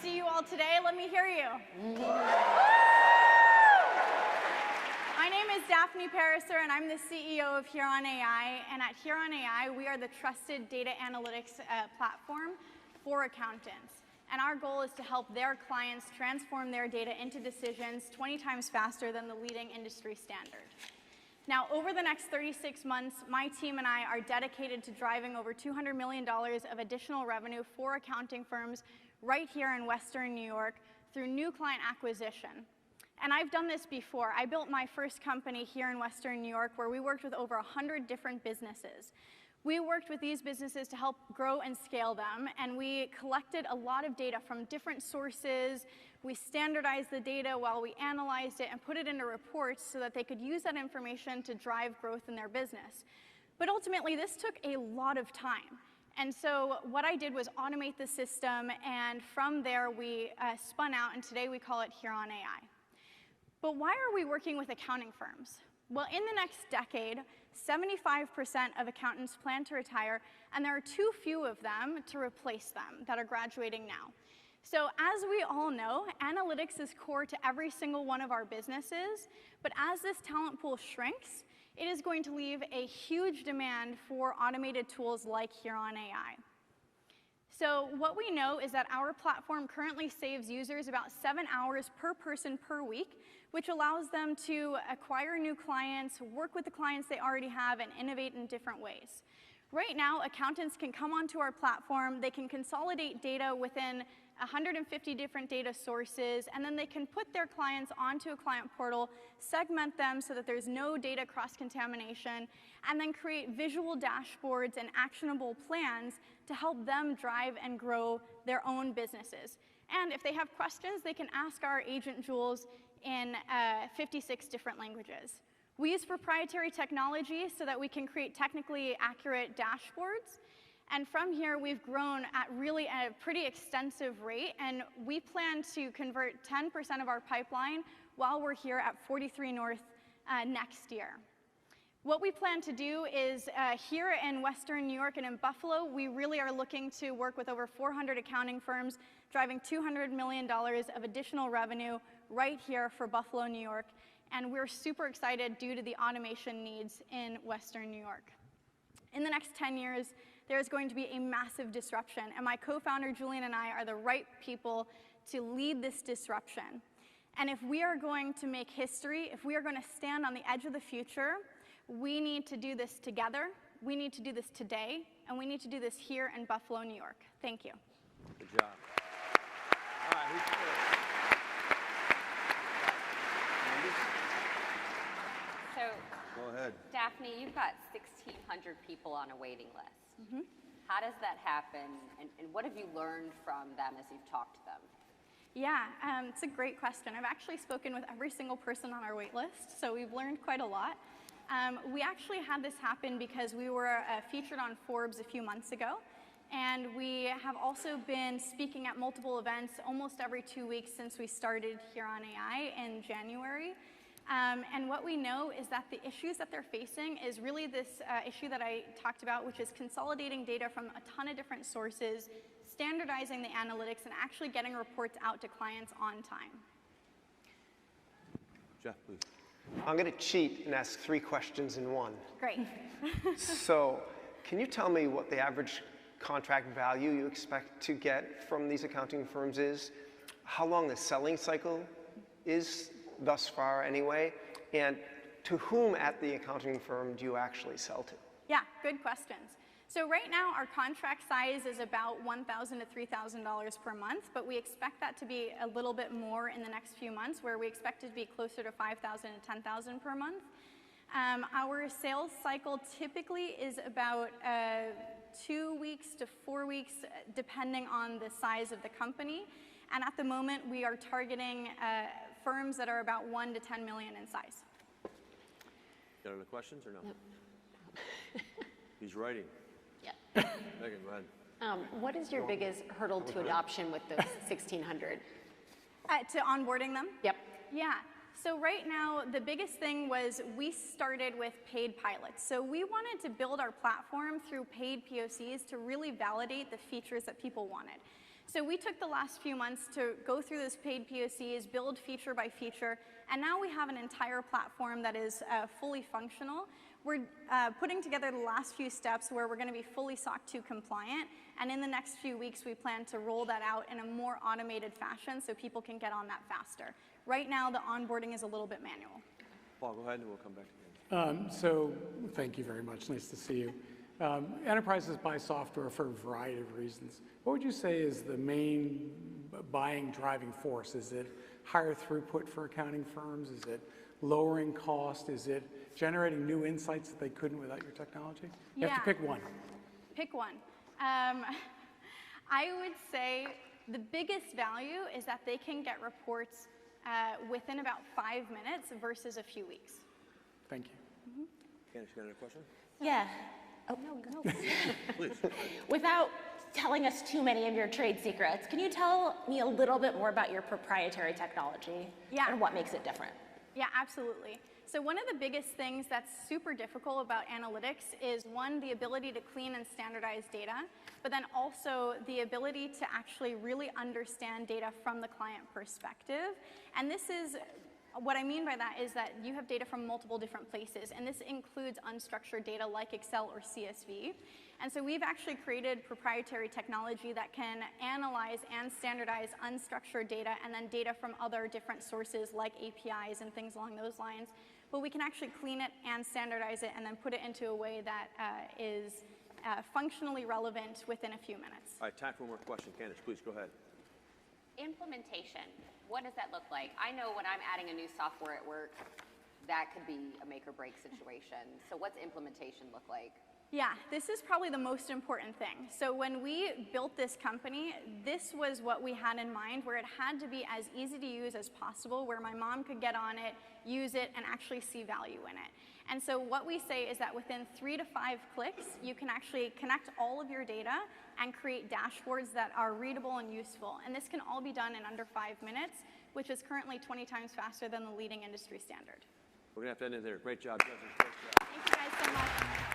see you all today. Let me hear you. My name is Daphne Pariser, and I'm the CEO of HeronAI. And at HeronAI, we are the trusted data analytics platform for accountants. And our goal is to help their clients transform their data into decisions 20 times faster than the leading industry standard. Now, over the next 36 months, my team and I are dedicated to driving over $200 million of additional revenue for accounting firms right here in Western New York through new client acquisition. And I've done this before. I built my first company here in Western New York where we worked with over 100 different businesses. We worked with these businesses to help grow and scale them, and we collected a lot of data from different sources. We standardized the data while we analyzed it and put it into reports so that they could use that information to drive growth in their business. But ultimately, this took a lot of time. And so what I did was automate the system, and from there, we spun out, and today we call it HeronAI. But why are we working with accounting firms? Well, in the next decade, 75% of accountants plan to retire, and there are too few of them to replace them that are graduating now. So as we all know, analytics is core to every single one of our businesses, but as this talent pool shrinks, it is going to leave a huge demand for automated tools like HeronAI. So what we know is that our platform currently saves users about 7 hours per person per week, which allows them to acquire new clients, work with the clients they already have, and innovate in different ways. Right now, accountants can come onto our platform, they can consolidate data within 150 different data sources, and then they can put their clients onto a client portal, segment them so that there's no data cross-contamination, and then create visual dashboards and actionable plans to help them drive and grow their own businesses. And if they have questions, they can ask our agent Jules in 56 different languages. We use proprietary technology so that we can create technically accurate dashboards. And from here, we've grown at really a pretty extensive rate, and we plan to convert 10% of our pipeline while we're here at 43North next year. What we plan to do is here in Western New York and in Buffalo, we really are looking to work with over 400 accounting firms, driving $200 million of additional revenue right here for Buffalo, New York. And we're super excited due to the automation needs in Western New York. In the next 10 years, there's going to be a massive disruption, and my co-founder Julian and I are the right people to lead this disruption. And if we are going to make history, if we are going to stand on the edge of the future, we need to do this together, we need to do this today, and we need to do this here in Buffalo, New York. Thank you. Good job. All right, who's first? So, go ahead. Daphne, you've got 1,600 people on a waiting list. Mm-hmm. How does that happen, and what have you learned from them as you've talked to them? Yeah, it's a great question. I've actually spoken with every single person on our wait list, so we've learned quite a lot. We actually had this happen because we were featured on Forbes a few months ago, and we have also been speaking at multiple events almost every 2 weeks since we started HeronAI in January. And what we know is that the issues that they're facing is really this issue that I talked about, which is consolidating data from a ton of different sources, standardizing the analytics, and actually getting reports out to clients on time. Jeff, please. I'm going to cheat and ask 3 questions in one. Great. So, can you tell me what the average contract value you expect to get from these accounting firms is? How long the selling cycle is thus far anyway? And to whom at the accounting firm do you actually sell to? Yeah, good questions. So right now, our contract size is about $1,000 to $3,000 per month, but we expect that to be a little bit more in the next few months, where we expect it to be closer to $5,000 to $10,000 per month. Our sales cycle typically is about 2 weeks to 4 weeks, depending on the size of the company. And at the moment, we are targeting firms that are about 1 to 10 million in size. Got other questions or no? Nope. He's writing. Yeah. Megan, go ahead. What is your biggest hurdle to adoption with those 1,600? To onboarding them? Yep. Yeah. So right now, the biggest thing was we started with paid pilots. So we wanted to build our platform through paid POCs to really validate the features that people wanted. So we took the last few months to go through those paid POCs, build feature by feature, and now we have an entire platform that is fully functional. We're putting together the last few steps where we're going to be fully SOC 2 compliant, and in the next few weeks we plan to roll that out in a more automated fashion so people can get on that faster. Right now the onboarding is a little bit manual. Paul, go ahead and we'll come back to you. So thank you very much. Nice to see you. Enterprises buy software for a variety of reasons. What would you say is the main buying driving force? Is it higher throughput for accounting firms? Is it lowering cost? Is it generating new insights that they couldn't without your technology? You have to pick one. Pick one. I would say the biggest value is that they can get reports within about 5 minutes versus a few weeks. Thank you. Candace, you got another question? Yeah. Oh, no. Please. Without telling us too many of your trade secrets, can you tell me a little bit more about your proprietary technology and what makes it different? Yeah, absolutely. So one of the biggest things that's super difficult about analytics is, one, the ability to clean and standardize data, but then also the ability to actually really understand data from the client perspective. And this is, what I mean by that is that you have data from multiple different places, and this includes unstructured data like Excel or CSV. And so we've actually created proprietary technology that can analyze and standardize unstructured data and then data from other different sources like APIs and things along those lines. But we can actually clean it and standardize it and then put it into a way that is functionally relevant within a few minutes. All right, time for one more question. Candace, please go ahead. Implementation, what does that look like? I know when I'm adding a new software at work, that could be a make or break situation. So what's implementation look like? Yeah, this is probably the most important thing. So when we built this company, this was what we had in mind, where it had to be as easy to use as possible, where my mom could get on it, use it, and actually see value in it. And so what we say is that within 3 to 5 clicks, you can actually connect all of your data and create dashboards that are readable and useful. And this can all be done in under 5 minutes, which is currently 20 times faster than the leading industry standard. We're going to have to end it there. Great job, Joseph. Great job. Thank you guys so much.